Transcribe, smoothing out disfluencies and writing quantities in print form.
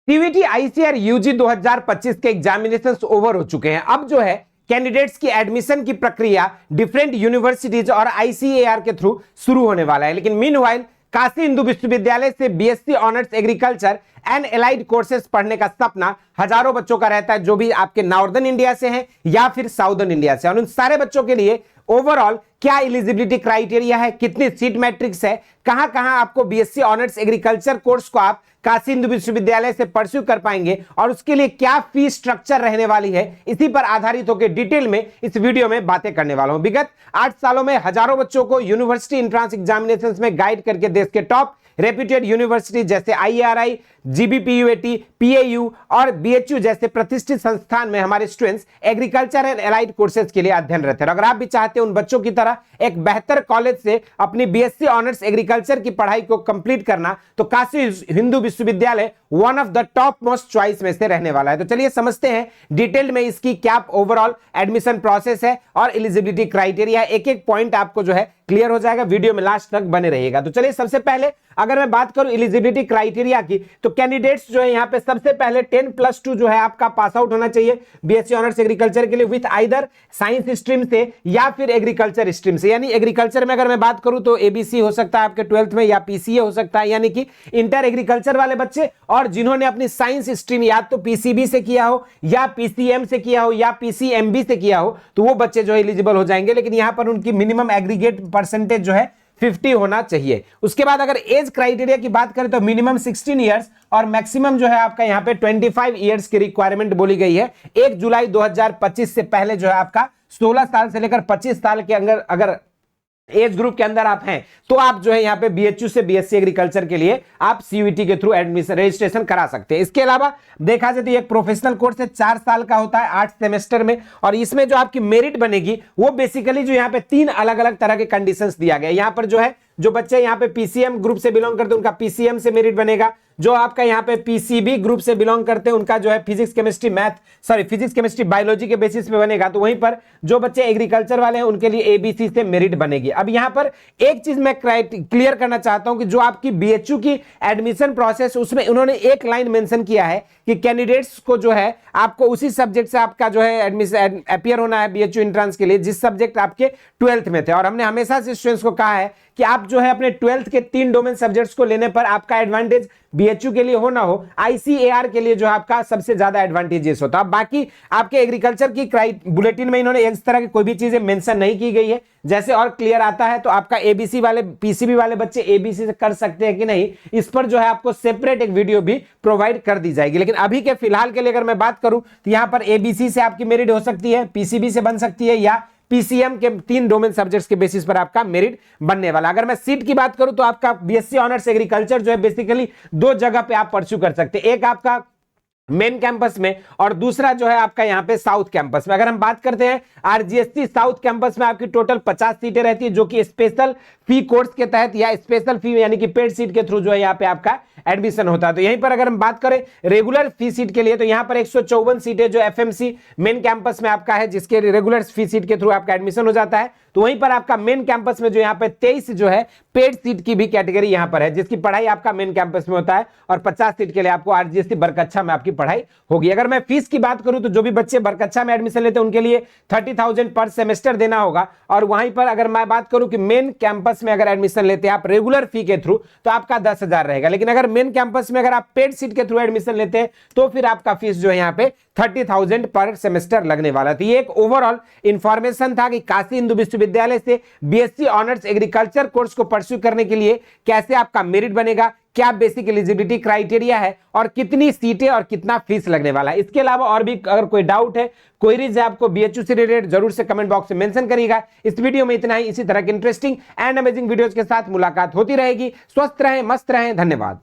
CVT ICR UG 2025 के examinations over हो चुके हैं। अब जो है कैंडिडेट्स की एडमिशन की प्रक्रिया डिफरेंट यूनिवर्सिटीज और आईसीएआर के थ्रू शुरू होने वाला है। लेकिन मीनवाइल काशी हिंदू विश्वविद्यालय से BSc honours agriculture and allied courses पढ़ने का सपना हजारों बच्चों का रहता है, जो भी आपके नॉर्दर्न इंडिया से हैं या फिर साउदर्न इंडिया से। और उन सारे बच्चों के लिए ओवरऑल क्या एलिजिबिलिटी क्राइटेरिया है, कितनी सीट मैट्रिक्स है, कहां कहां आपको बीएससी ऑनर्स एग्रीकल्चर कोर्स को आप काशी हिंदू विश्वविद्यालय से परस्यू कर पाएंगे और उसके लिए क्या फीस स्ट्रक्चर रहने वाली है, इसी पर आधारित होकर डिटेल में इस वीडियो में बातें करने वाला हूं। विगत 8 सालों में हजारों बच्चों को यूनिवर्सिटी एंट्रेंस एग्जामिनेशंस में गाइड करके देश के टॉप रेप्यूटेड यूनिवर्सिटी जैसे आईआरआई, जीबीपीयूएटी, पीएयू और बीएचयू जैसे प्रतिष्ठित संस्थान में हमारे students agriculture and allied courses के लिए अध्ययनरत हैं। अगर आप भी चाहते हैं उन बच्चों की तरह एक बेहतर कॉलेज से अपनी बीएससी ऑनर्स एग्रीकल्चर की पढ़ाई को कंप्लीट करना, तो काशी हिंदू विश्वविद्यालय one of the top most choice में से रहने वाला है। तो चलिए समझते हैं डिटेल में इसकी क्या ओवरऑल एडमिशन प्रोसेस है और एलिजिबिलिटी क्राइटेरिया। एक एक पॉइंट आपको जो है क्लियर हो जाएगा, वीडियो में लास्ट तक बने रहिएगा। तो चलिए सबसे पहले अगर मैं बात करूं एलिजिबिलिटी क्राइटेरिया की, तो कैंडिडेट्स जो है यहां पे सबसे पहले 10+2 जो है आपका पास आउट होना चाहिए बीएससी ऑनर्स एग्रीकल्चर के लिए विथ आइदर साइंस स्ट्रीम से या फिर एग्रीकल्चर स्ट्रीम से। यानी एग्रीकल्चर में अगर मैं बात करूं तो एबीसी हो सकता है आपके 12th में, या पीसीए हो सकता है, यानी कि इंटर एग्रीकल्चर वाले बच्चे, और जिन्होंने अपनी साइंस स्ट्रीम या तो पीसीबी से किया हो या पीसीएम से किया हो या पीसीएमबी से किया हो, तो वो बच्चे जो एलिजिबल हो जाएंगे। लेकिन यहां पर उनकी मिनिमम एग्रीगेट परसेंटेज जो है 50 होना चाहिए। उसके बाद अगर एज क्राइटेरिया की बात करें तो मिनिमम 16 इयर्स और मैक्सिमम जो है आपका यहां पे 25 इयर्स की रिक्वायरमेंट बोली गई है। 1 जुलाई 2025 से पहले जो है आपका 16 साल से लेकर 25 साल के अंदर अगर एज ग्रुप के अंदर आप हैं तो आप जो है यहां पे बीएचयू से बीएससी एग्रीकल्चर के लिए आप सीयूईटी के थ्रू एडमिशन रजिस्ट्रेशन करा सकते हैं। इसके अलावा देखा जाए तो एक प्रोफेशनल कोर्स है, 4 साल का होता है 8 सेमेस्टर में, और इसमें जो आपकी मेरिट बनेगी वो बेसिकली जो यहां पे 3 अलग अलग तरह के कंडीशंस दिया गया है। यहां पर जो है जो बच्चे यहां पे पीसीएम ग्रुप से बिलोंग करते हैं उनका पीसीएम से मेरिट बनेगा, जो आपका यहां पे पीसीबी ग्रुप से बिलोंग करते हैं उनका जो है फिजिक्स केमिस्ट्री बायोलॉजी के बेसिस पे बनेगा। तो वहीं पर जो बच्चे एग्रीकल्चर वाले हैं उनके लिए एबीसी से मेरिट बनेगी। अब यहां पर एक चीज मैं क्लियर करना चाहता हूं कि जो आपकी बीएचयू की एडमिशन प्रोसेस, उसमें उन्होंने एक लाइन मेंशन किया है कि कैंडिडेट्स को जो है आपको उसी सब्जेक्ट से आपका जो है एडमिशन अपीयर होना है बीएचयू एंट्रेंस के लिए जिस सब्जेक्ट आपके 12th में थे। और हमने हमेशा से स्टूडेंट्स को कहा है कि आप जो है अपने 12th के 3 डोमेन सब्जेक्ट्स को लेने पर आपका एडवांटेज बीएचयू के लिए हो ना हो, आईसीएआर के लिए जो आपका सबसे ज्यादा एडवांटेजेस होता है। बाकी आपके एग्रीकल्चर की बुलेटिन में इन्होंने इस तरह की कोई भी चीजें मेंशन नहीं की गई है। जैसे और क्लियर आता है तो आपका एबीसी वाले पीसीबी वाले बच्चे एबीसी से कर सकते हैं कि नहीं, इस पर जो है आपको सेपरेट एक वीडियो भी प्रोवाइड कर दी जाएगी। लेकिन अभी के फिलहाल के लिए अगर मैं बात करूं तो यहां पर एबीसी से आपकी मेरिट हो सकती है, पीसीबी से बन सकती है, या पीसीएम के 3 डोमेन सब्जेक्ट्स के बेसिस पर आपका मेरिट बनने वाला। अगर मैं सीट की बात करूं तो आपका बीएससी ऑनर्स एग्रीकल्चर जो है बेसिकली 2 जगह पे आप परस्यू कर सकते हैं, एक आपका मेन कैंपस में और दूसरा जो है आपका यहां पे साउथ कैंपस में। अगर हम बात करते हैं आरजीएसटी साउथ कैंपस में आपकी टोटल 50 सीटें रहती है, जो कि स्पेशल फी कोर्स के तहत या स्पेशल फी यानी कि पेड सीट के थ्रू जो है यहां पे आपका एडमिशन होता है। तो यहीं पर अगर हम बात करें रेगुलर फी सीट के लिए तो यहां पर 154 सीटें जो एफएमसी मेन कैंपस में आपका है, जिसके रेगुलर फी सीट के थ्रू आपका एडमिशन हो जाता है। तो वहीं पर आपका मेन कैंपस में जो यहां पे 23 जो है पेड सीट की भी कैटेगरी यहां पर है, जिसकी पढ़ाई आपका मेन कैंपस में होता है, और 50 सीट के लिए आपको आरजीएसटी बरकच्छा में आपकी पढ़ाई होगी। अगर मैं फीस की बात करूं तो जो भी बच्चे बरकच्छा में एडमिशन लेते हैं उनके लिए 30,000 पर सेमेस्टर देना होगा। और वहीं पर अगर मैं बात करूं कि मेन कैंपस में अगर एडमिशन लेते हैं आप रेगुलर फी के थ्रू तो आपका 10,000 रहेगा। लेकिन अगर मेन कैंपस में अगर आप पेड सीट के थ्रू एडमिशन लेते हैं तो फिर आपका फीस जो है यहाँ पे 30,000 पर सेमेस्टर लगने वाला था। ये एक ओवरऑल इंफॉर्मेशन था कि काशी हिंदू विश्वविद्यालय से बीएससी ऑनर्स एग्रीकल्चर कोर्स को परस्यू करने के लिए कैसे आपका मेरिट बनेगा, क्या बेसिक एलिजिबिलिटी क्राइटेरिया है और कितनी सीटें और कितना फीस लगने वाला है। इसके अलावा और भी अगर कोई डाउट है, क्वेरीज है आपको बीएचयू से रिलेटेड, जरूर से कमेंट बॉक्स में मेंशन करिएगा। इस वीडियो में इतना ही। इसी तरह के इंटरेस्टिंग एंड अमेजिंग वीडियोज के साथ मुलाकात होती रहेगी। स्वस्थ रहें, मस्त रहें। धन्यवाद।